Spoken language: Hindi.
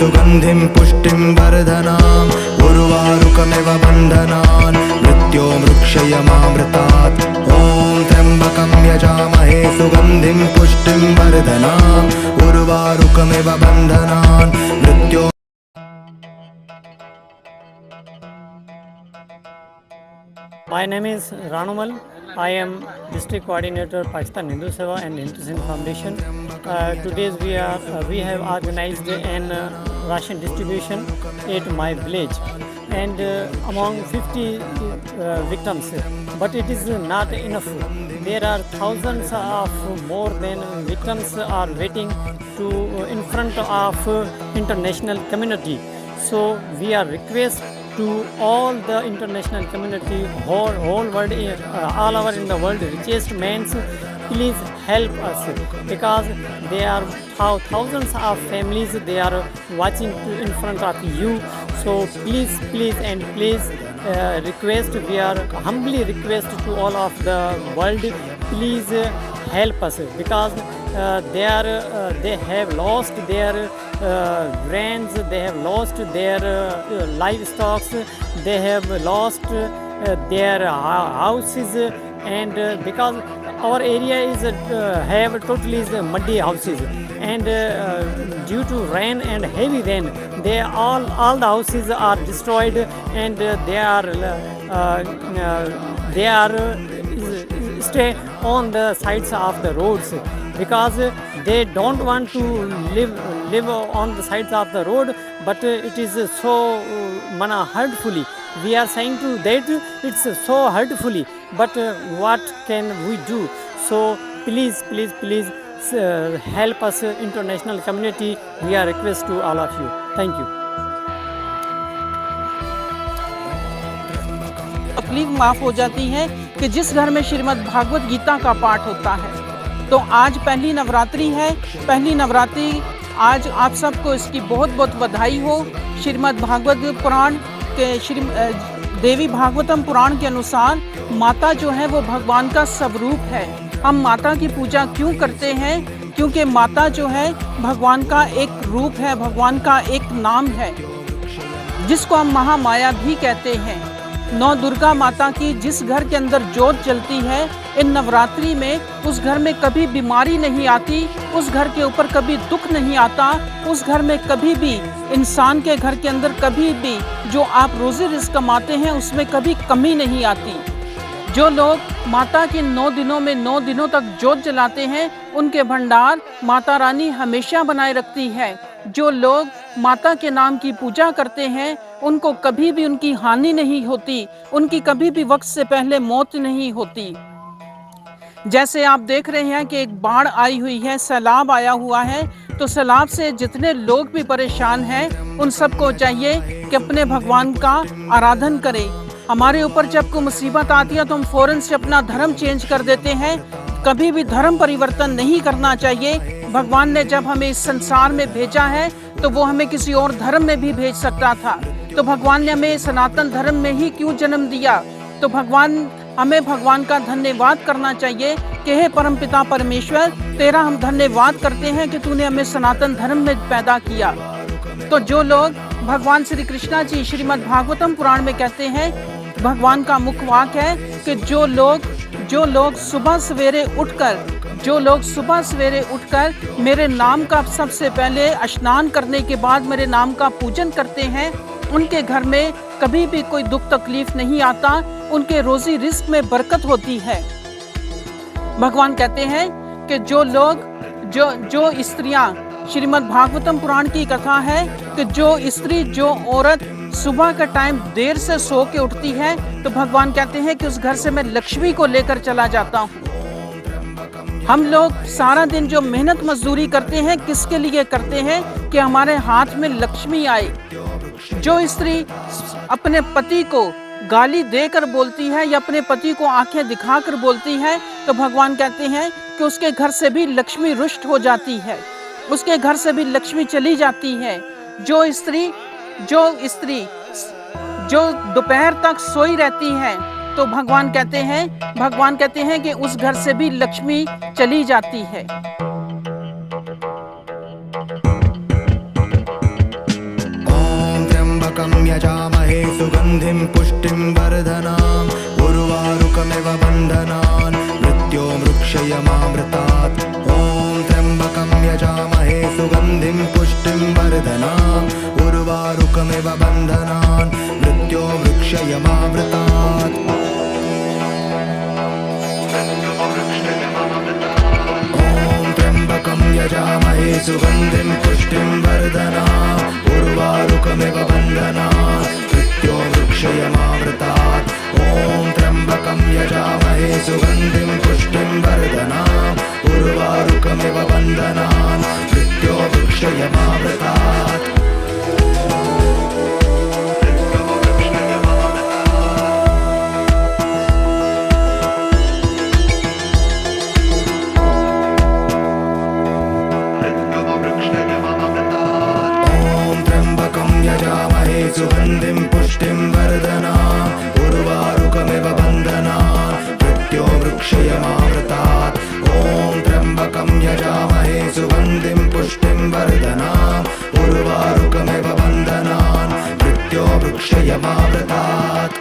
सुगन्धिं पुष्टिं वर्धनाम् उर्वारुकमिव बन्धनान् मृत्योर्मुक्षयमामृतात् ॐ त्र्यम्बकं यजामहे सुगन्धिं पुष्टिं वर्धनाम् उर्वारुकमिव बन्धनान् मृत्यो। My name is Ranumal. I am District Coordinator Pakistan Hindu Seva and Hindu Sindh Foundation. Today we have organized an ration distribution at my village, and among 50 victims. But it is not enough. There are thousands of more than victims are waiting to in front of international community. So we are request to all the international community, whole world, all over in the world, richest men, please help us, because there are thousands of families, they are watching in front of you. So please request, we are humbly request to all of the world, please help us, because they have lost their brands, they have lost their livestock, they have lost their houses, and because our area is have totally muddy houses, and due to rain and heavy rain, they all the houses are destroyed, and they are stay on the sides of the roads, because they don't want to live on the sides of the road, but it is so hurtfully. We are saying to that it's so hurtfully, but what can we do? So please help us, international community. We are request to all of you. Thank you. तकलीफ माफ हो जाती है कि जिस घर में श्रीमद् भागवत गीता का पाठ होता है। तो आज पहली नवरात्रि है, पहली नवरात्रि आज आप सबको इसकी बहुत बहुत बधाई हो। श्रीमद् भागवत पुराण के देवी भागवतम पुराण के अनुसार माता जो है वो भगवान का स्वरूप है। हम माता की पूजा क्यों करते हैं? क्योंकि माता जो है भगवान का एक रूप है, भगवान का एक नाम है, जिसको हम महामाया भी कहते हैं। नौ दुर्गा माता की जिस घर के अंदर ज्योत जलती है, इन नवरात्रि में उस घर में कभी बीमारी नहीं आती, उस घर के ऊपर कभी दुख नहीं आता, उस घर में कभी भी इंसान के घर के अंदर कभी भी जो आप रोज़ी रिज़्क़ कमाते हैं उसमें कभी कमी नहीं आती। जो लोग माता के 9 दिनों में 9 दिनों तक ज्योत जलाते हैं, उनके भंडार माता रानी हमेशा बनाए रखती है। जो लोग माता के नाम की पूजा करते हैं, उनको कभी भी उनकी हानि नहीं होती, उनकी कभी भी वक्त से पहले मौत नहीं होती। जैसे आप देख रहे हैं कि एक बाढ़ आई हुई है, सैलाब आया हुआ है, तो सैलाब से जितने लोग भी परेशान हैं, उन सबको चाहिए कि अपने भगवान का आराधन करें। हमारे ऊपर जब कोई मुसीबत आती है तो हम फ़ौरन से अपना धर्म चेंज कर देते हैं। कभी भी धर्म परिवर्तन नहीं करना चाहिए। भगवान ने जब हमें इस संसार में भेजा है तो वो हमें किसी और धर्म में भी भेज सकता था, तो भगवान ने हमें सनातन धर्म में ही क्यों जन्म दिया? तो हमें भगवान का धन्यवाद करना चाहिए कि हे परमपिता परमेश्वर, तेरा हम धन्यवाद करते हैं कि तूने हमें सनातन धर्म में पैदा किया। तो जो लोग भगवान श्री कृष्णा जी श्रीमद् भागवतम पुराण में कहते हैं, भगवान का मुख्य वाक्य है कि जो लोग सुबह सवेरे उठकर मेरे नाम का सबसे पहले स्नान करने के बाद मेरे नाम का पूजन करते हैं, उनके घर में कभी भी कोई दुख तकलीफ नहीं आता, उनके रोजी रिस्क में बरकत होती है। भगवान कहते हैं कि जो स्त्रियां, श्रीमद् भागवतम पुराण की कथा है कि जो औरत सुबह का टाइम देर से सो के उठती है, तो भगवान कहते हैं कि उस घर से मैं लक्ष्मी को लेकर चला जाता हूँ। हम लोग सारा दिन जो मेहनत मजदूरी करते हैं, किसके लिए करते हैं? कि हमारे हाथ में लक्ष्मी आए। जो स्त्री अपने पति को गाली देकर बोलती है या अपने पति को आंखें दिखाकर बोलती है, तो भगवान कहते हैं कि उसके घर से भी लक्ष्मी रुष्ट हो जाती है, उसके घर से भी लक्ष्मी चली जाती है। जो स्त्री दोपहर तक सोई रहती है, तो भगवान कहते हैं कि उस घर से भी लक्ष्मी चली जाती है। त्र्यम्बकं यजामहे सुगन्धिं पुष्टिं वर्धनाम् उर्वारुकमिव बन्धनान् मृत्योर्मुक्षयमामृतात् ॐ त्र्यम्बकं यजामहे सुगन्धिं पुष्टिं वर्धनाम् उर्वारुकमिव बन्धनान् मृत्योर्मुक्षयमामृतात् यजामहे सुगन्धिं पुष्टिं वर्धनाम् उर्वारुकमिव बन्धनान् मृत्योर्मुक्षयमामृतात् ॐ त्र्यम्बकं यजामहे सुगन्धिं पुष्टिं वर्धनाम् उर्वारुकमिव बन्धनान् मृत्योर्मुक्षयमामृतात् यजामहे सुगन्धिं पुष्टिं वर्धनाम् उर्वारुकमिव बन्धनान् मृत्योर्मुक्षयमामृतात् ॐ त्र्यम्बकं यजामहे सुगन्धिं पुष्टिं वर्धनाम् उर्वारुकमिव बन्धनान् मृत्योर्मुक्षयमामृतात्